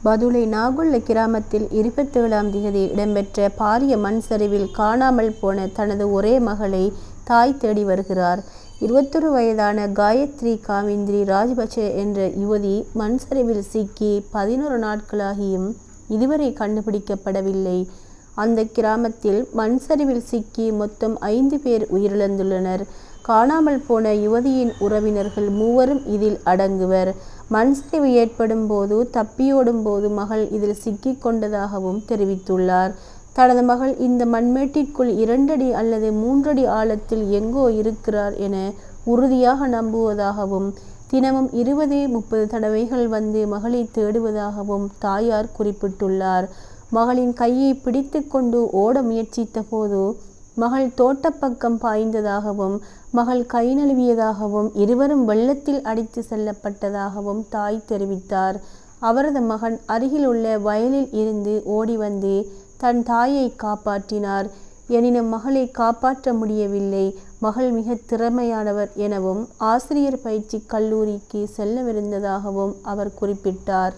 பதுளை நாகுள்ள கிராமத்தில் 27ஆம் தேதி இடம்பெற்ற பாரிய மண் சரிவில் காணாமல் போன தனது ஒரே மகளை தாய் தேடி வருகிறார். 21 வயதான காயத்ரி காவிந்திரி ராஜபக்ஷ என்ற யுவதி மண் சரிவில் சிக்கி 11 நாட்களாகியும் இதுவரை கண்டுபிடிக்கப்படவில்லை. அந்த கிராமத்தில் மண் சரிவில் சிக்கி மொத்தம் 5 பேர் உயிரிழந்துள்ளனர். காணாமல் போன யுவதியின் உறவினர்கள் 3 இதில் அடங்குவர். மண் சரிவு ஏற்படும் போது தப்பியோடும் போது மகள் இதில் சிக்கிக் கொண்டதாகவும் தெரிவித்துள்ளார். தனது மகள் இந்த மண்மேட்டிற்குள் 2 அடி அல்லது 3 அடி ஆழத்தில் எங்கோ இருக்கிறார் என உறுதியாக நம்புவதாகவும் தினமும் 20-30 தடவைகள் வந்து மகளை தேடுவதாகவும் தாயார் குறிப்பிட்டுள்ளார். மகளின் கையை பிடித்து கொண்டு ஓட முயற்சித்த போது மகள் தோட்டப்பக்கம் பாய்ந்ததாகவும் மகள் கை நழுவியதாகவும் இருவரும் வெள்ளத்தில் அடித்து செல்லப்பட்டதாகவும் தாய் தெரிவித்தார். அவரது மகன் அருகில் உள்ள வயலில் இருந்து ஓடி வந்து தன் தாயை காப்பாற்றினார். எனினும் மகளை காப்பாற்ற முடியவில்லை. மகள் மிக திறமையானவர் எனவும் ஆசிரியர் பயிற்சி கல்லூரிக்கு செல்லவிருந்ததாகவும் அவர் குறிப்பிட்டார்.